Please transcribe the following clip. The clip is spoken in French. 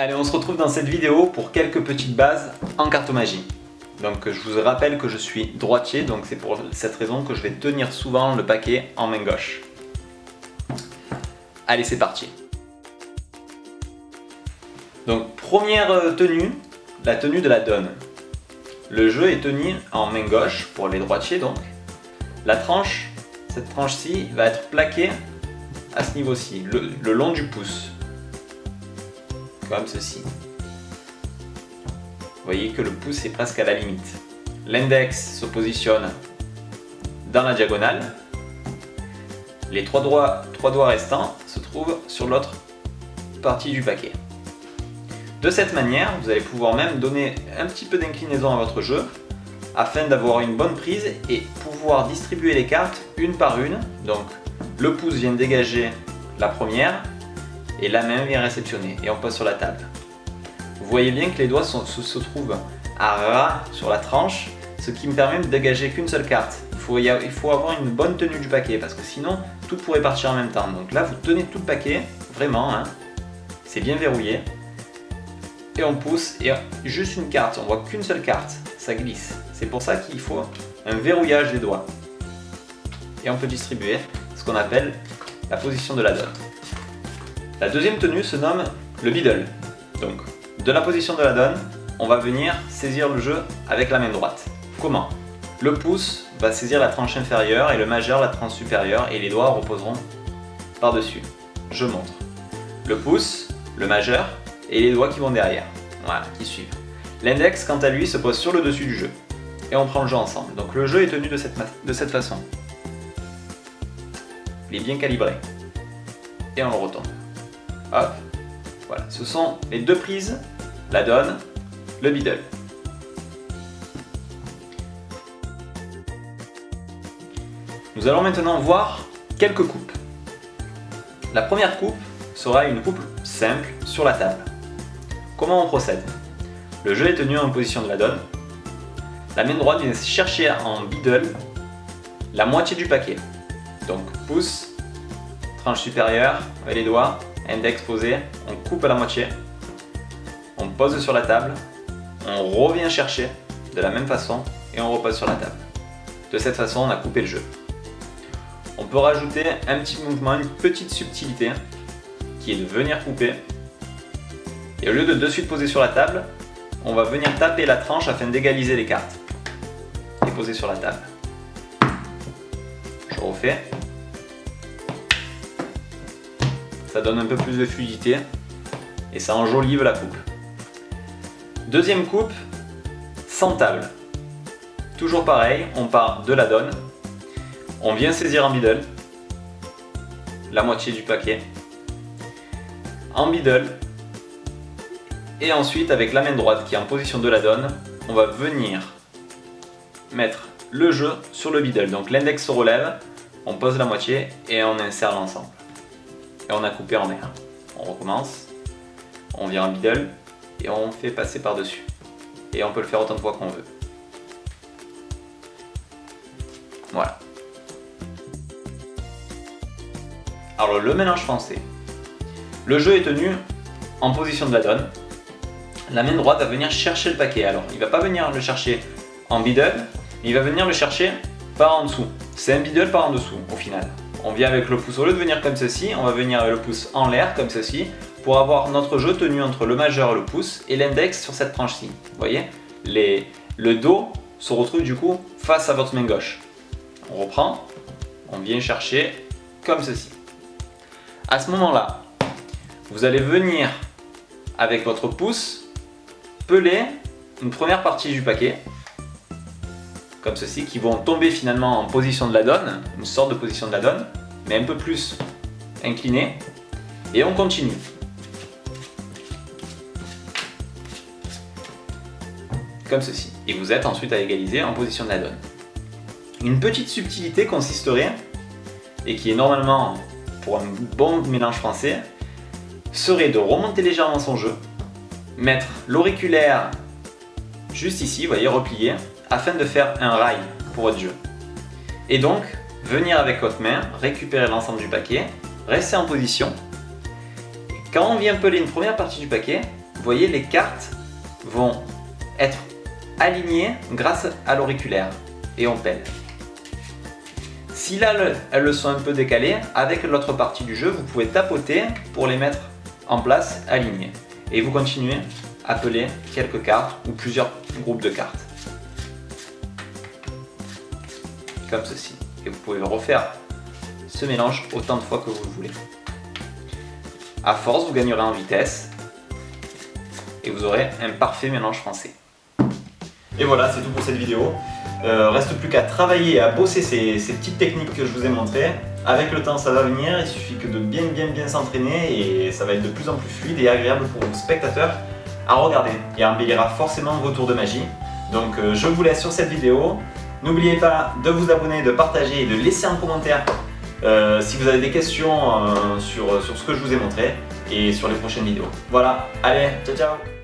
Allez, on se retrouve dans cette vidéo pour quelques petites bases en cartomagie. Donc je vous rappelle que je suis droitier, donc c'est pour cette raison que je vais tenir souvent le paquet en main gauche. Allez, c'est parti. Donc première tenue, la tenue de la donne. Le jeu est tenu en main gauche pour les droitiers donc. La tranche, cette tranche-ci va être plaquée à ce niveau-ci, le long du pouce. Comme ceci. Vous voyez que le pouce est presque à la limite. L'index se positionne dans la diagonale. Les trois doigts restants se trouvent sur l'autre partie du paquet. De cette manière, vous allez pouvoir même donner un petit peu d'inclinaison à votre jeu afin d'avoir une bonne prise et pouvoir distribuer les cartes une par une. Donc le pouce vient dégager la première et la main vient réceptionner et on pose sur la table. Vous voyez bien que les doigts se trouvent à ras sur la tranche, ce qui me permet de dégager qu'une seule carte. Il faut avoir une bonne tenue du paquet parce que sinon tout pourrait partir en même temps. Donc là vous tenez tout le paquet, vraiment, hein, c'est bien verrouillé. Et on pousse et juste une carte, on voit qu'une seule carte, ça glisse. C'est pour ça qu'il faut un verrouillage des doigts. Et on peut distribuer ce qu'on appelle la position de la donne. La deuxième tenue se nomme le biddle. Donc de la position de la donne, on va venir saisir le jeu avec la main droite. Comment? Le pouce va saisir la tranche inférieure et le majeur la tranche supérieure et les doigts reposeront par-dessus. Je montre. Le pouce, le majeur et les doigts qui vont derrière. Voilà, qui suivent. L'index, quant à lui, se pose sur le dessus du jeu. Et on prend le jeu ensemble. Donc le jeu est tenu de cette façon. Il est bien calibré. Et on le retourne. Hop. Voilà, ce sont les deux prises, la donne, le biddle. Nous allons maintenant voir quelques coupes. La première coupe sera une coupe simple sur la table. Comment on procède? Le jeu est tenu en position de la donne. La main droite vient chercher en biddle la moitié du paquet. Donc pouce, tranche supérieure, avec les doigts, index posé, on coupe à la moitié, on pose sur la table, on revient chercher de la même façon et on repose sur la table. De cette façon, on a coupé le jeu. On peut rajouter un petit mouvement, une petite subtilité qui est de venir couper. Et au lieu de suite poser sur la table, on va venir taper la tranche afin d'égaliser les cartes et poser sur la table. Je refais. Ça donne un peu plus de fluidité et ça enjolive la coupe. Deuxième coupe, sans table. Toujours pareil, on part de la donne, on vient saisir en biddle la moitié du paquet, en biddle, et ensuite avec la main droite qui est en position de la donne, on va venir mettre le jeu sur le biddle. Donc l'index se relève, on pose la moitié et on insère l'ensemble. Et on a coupé en l'air. On recommence, on vient en biddle et on fait passer par-dessus. Et on peut le faire autant de fois qu'on veut. Voilà. Alors le mélange français. Le jeu est tenu en position de la donne. La main droite va venir chercher le paquet. Alors il ne va pas venir le chercher en biddle, mais il va venir le chercher par en dessous. C'est un biddle par en dessous au final. On vient avec le pouce, au lieu de venir comme ceci, on va venir avec le pouce en l'air comme ceci pour avoir notre jeu tenu entre le majeur et le pouce et l'index sur cette tranche-ci. Vous voyez, le dos se retrouve du coup face à votre main gauche. On reprend, on vient chercher comme ceci. À ce moment-là, vous allez venir avec votre pouce peler une première partie du paquet comme ceci, qui vont tomber finalement en position de la donne, une sorte de position de la donne, mais un peu plus inclinée, et on continue. Comme ceci. Et vous êtes ensuite à égaliser en position de la donne. Une petite subtilité consisterait, et qui est normalement pour un bon mélange français, serait de remonter légèrement son jeu, mettre l'auriculaire juste ici, vous voyez, replié, afin de faire un rail pour votre jeu. Et donc, venir avec votre main, récupérer l'ensemble du paquet, rester en position. Et quand on vient peler une première partie du paquet, vous voyez, les cartes vont être alignées grâce à l'auriculaire et on pèle. Si là elles sont un peu décalées, avec l'autre partie du jeu, vous pouvez tapoter pour les mettre en place, alignées. Et vous continuez à peler quelques cartes ou plusieurs groupes de cartes. Comme ceci. Et vous pouvez refaire ce mélange autant de fois que vous le voulez. À force, vous gagnerez en vitesse et vous aurez un parfait mélange français. Et voilà, c'est tout pour cette vidéo. Reste plus qu'à travailler et à bosser ces petites techniques que je vous ai montrées. Avec le temps, ça va venir, il suffit que de bien s'entraîner et ça va être de plus en plus fluide et agréable pour vos spectateurs à regarder et embellira forcément vos tours de magie. Donc je vous laisse sur cette vidéo. N'oubliez pas de vous abonner, de partager et de laisser un commentaire si vous avez des questions sur ce que je vous ai montré et sur les prochaines vidéos. Voilà, allez, ciao ciao.